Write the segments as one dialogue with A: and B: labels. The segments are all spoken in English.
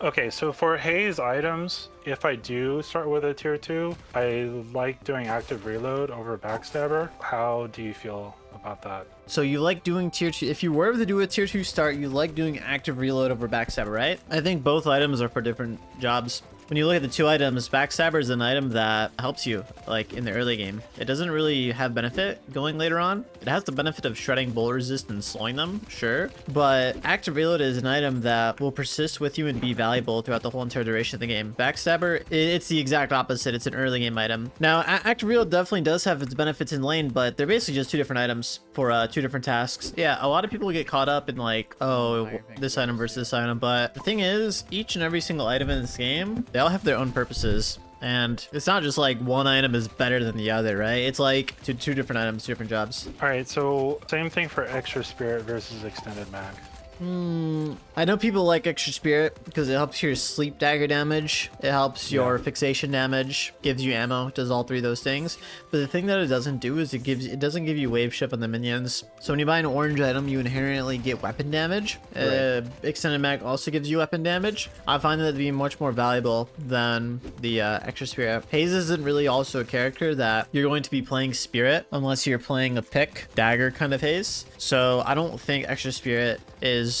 A: Okay, so for haze items, if I do start with a tier 2, I like doing active reload over backstabber. How do you feel about that?
B: So you like doing tier 2, if you were to do a tier 2 start, you like doing active reload over backstabber, right? I think both items are for different jobs. When you look at the two items, backstabber is an item that helps you like in the early game. It doesn't really have benefit going later on. It has the benefit of shredding bull resist and slowing them, sure, but active reload is an item that will persist with you and be valuable throughout the whole entire duration of the game. Backstabber, it's the exact opposite. It's an early game item. Now active reload definitely does have its benefits in lane, but they're basically just two different items for two different tasks. Yeah, a lot of people get caught up in like, oh, this item versus this item, but the thing is, each and every single item in this game, they all have their own purposes. And it's not just like one item is better than the other, right? It's like two different items, two different jobs.
A: All right, so same thing for extra spirit versus extended mag.
B: I know people like extra spirit because it helps your sleep dagger damage, it helps your fixation damage, gives you ammo, does all three of those things. But the thing that it doesn't do is it doesn't give you wave shift on the minions. So when you buy an orange item, you inherently get weapon damage. Right. Extended mag also gives you weapon damage. I find that to be much more valuable than the extra spirit. Haze isn't really also a character that you're going to be playing spirit unless you're playing a pick dagger kind of haze. So I don't think extra spirit is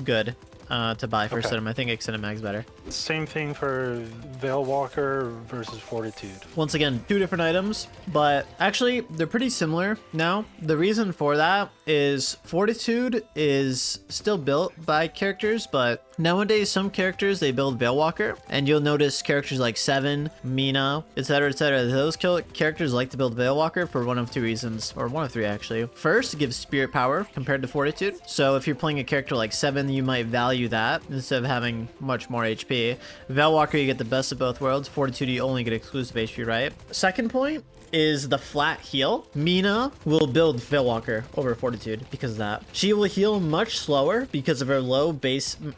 B: good to buy first item. I think extended mag's better.
A: Same thing for Veil Walker versus Fortitude.
B: Once again, two different items, but actually they're pretty similar now. The reason for that is Fortitude is still built by characters, but nowadays some characters they build Veil Walker, and you'll notice characters like Seven, Mina, etc, etc. Those characters like to build Veil Walker for one of two reasons, or one of three actually. First, it gives spirit power compared to Fortitude. So if you're playing a character like Seven, you might value that instead of having much more HP. Veil Walker, you get the best of both worlds. Fortitude, you only get exclusive HP, right? Second point is the flat heal. Mina will build Veil Walker over Fortitude because of that. She will heal much slower because of her low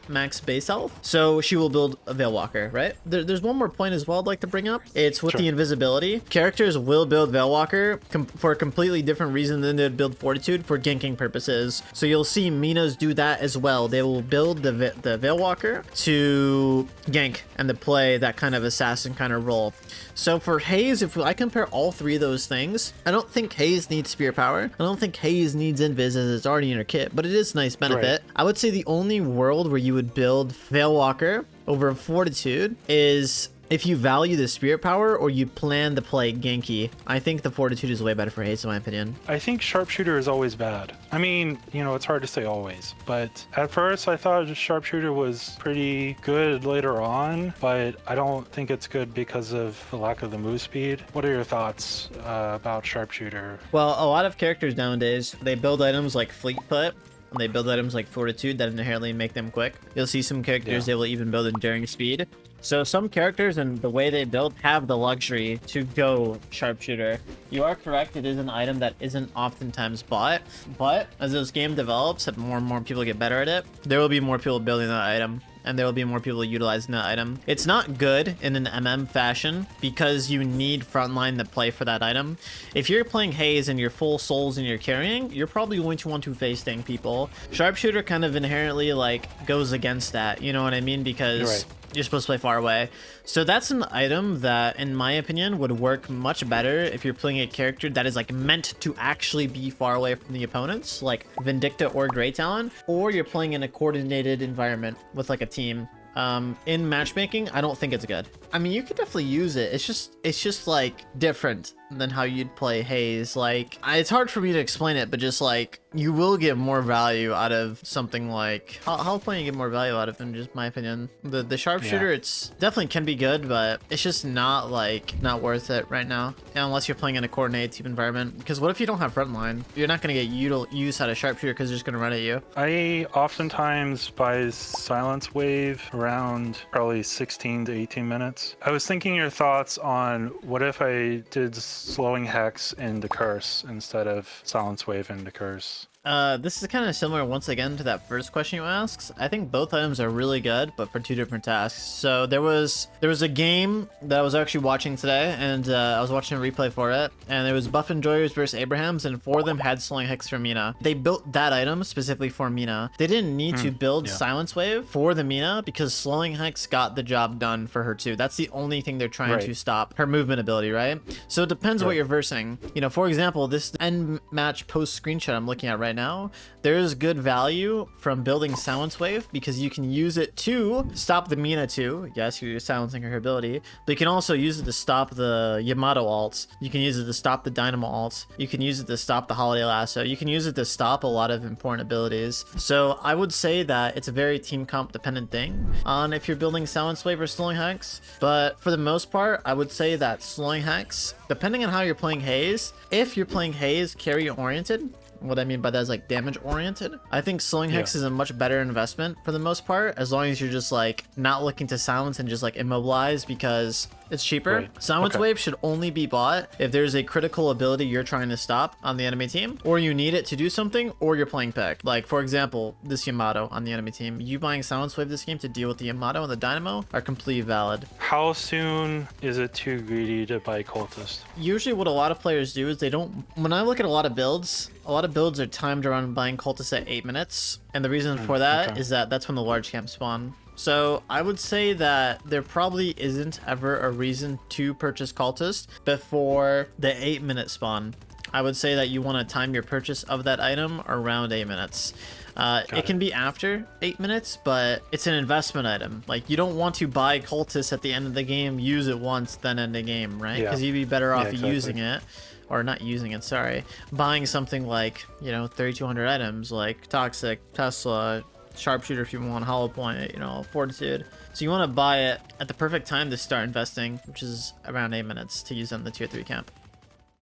B: max base health. So she will build a Veil Walker, right? There's one more point as well I'd like to bring up. It's with the invisibility. Characters will build Veil Walker for a completely different reason than they'd build Fortitude, for ganking purposes. So you'll see Minas do that as well. They will build the Veil Walker to gank and to play that kind of assassin kind of role. So for Haze, if I compare all three of those things, I don't think Haze needs Spear Power. I don't think Haze needs Invis as it's already in her kit, but it is a nice benefit. Right. I would say the only world where you would build Veil Walker over Fortitude is if you value the spirit power or you plan to play Genki. I think the Fortitude is way better for Haze in my opinion.
A: I think Sharpshooter is always bad. I mean, you know, it's hard to say always, but at first I thought Sharpshooter was pretty good later on, but I don't think it's good because of the lack of the move speed. What are your thoughts about Sharpshooter?
B: Well, a lot of characters nowadays, they build items like Fleet Foot, and they build items like Fortitude that inherently make them quick. You'll see some characters, they will even build Enduring Speed. So some characters and the way they build have the luxury to go Sharpshooter. You are correct, it is an item that isn't oftentimes bought, but as this game develops and more people get better at it, there will be more people building that item, and there will be more people utilizing that item. It's not good in an MM fashion because you need frontline to play for that item. If you're playing Haze and you're full souls and you're carrying, you're probably going to want to face tank people. Sharpshooter kind of inherently like goes against that, you know what I mean? Because you're supposed to play far away. So that's an item that, in my opinion, would work much better if you're playing a character that is like meant to actually be far away from the opponents, like Vindicta or Grey Talon, or you're playing in a coordinated environment with like a team. In matchmaking, I don't think it's good. I mean, you could definitely use it. It's just like different than how you'd play Haze. Like, it's hard for me to explain it, but just like you will get more value out of something like how playing get more value out of, in just my opinion. The Sharpshooter, it's definitely can be good, but it's just not worth it right now, unless you're playing in a coordinated team environment. Because what if you don't have frontline? You're not gonna get use out of Sharpshooter because they're just gonna run at you.
A: I oftentimes buy Silence Wave around probably 16 to 18 minutes. I was thinking your thoughts on what if I did Slowing Hex into Curse instead of Silence Wave into Curse.
B: This is kind of similar once again to that first question you asked. I think both items are really good, but for two different tasks. So there was a game that I was actually watching today, and I was watching a replay for it, and there was Buff Enjoyers versus Abrahams, and 4 of them had Slowing Hex for Mina. They built that item specifically for Mina. They didn't need to build Silence Wave for the Mina because Slowing Hex got the job done for her too. That's the only thing they're trying to stop, her movement ability, right? So it depends what you're versing. You know, for example, this end match post screenshot I'm looking at right now, there is good value from building Silence Wave because you can use it to stop the Mina too. Yes, you're silencing her ability, but you can also use it to stop the Yamato ults. You can use it to stop the Dynamo ults. You can use it to stop the Holiday Lasso. You can use it to stop a lot of important abilities. So I would say that it's a very team comp dependent thing on if you're building Silence Wave or Slowing Hex. But for the most part, I would say that Slowing Hex, depending on how you're playing Haze, if you're playing Haze carry oriented, what I mean by that is like damage oriented, I think Slowing Hex is a much better investment for the most part, as long as you're just like not looking to silence and just like immobilize because it's cheaper. Silence Wave should only be bought if there's a critical ability you're trying to stop on the enemy team, or you need it to do something, or you're playing pick. Like for example, this Yamato on the enemy team, you buying Silence Wave this game to deal with the Yamato and the Dynamo are completely valid.
A: How soon is it too greedy to buy cultist?
B: Usually what a lot of players do is they don't, when I look at a lot of builds are timed around buying cultists at 8 minutes, and the reason for that is that that's when the large camps spawn. So I would say that there probably isn't ever a reason to purchase cultist before the 8-minute spawn. I would say that you want to time your purchase of that item around 8 minutes. It can be after 8 minutes, but it's an investment item. Like, you don't want to buy cultists at the end of the game, use it once, then end the game, right? Because you'd be better off using it. Or not using it, sorry. Buying something like, you know, 3,200 items like Toxic, Tesla, Sharpshooter if you want, Hollow Point, you know, Fortitude. So you want to buy it at the perfect time to start investing, which is around 8 minutes to use on the tier 3 camp.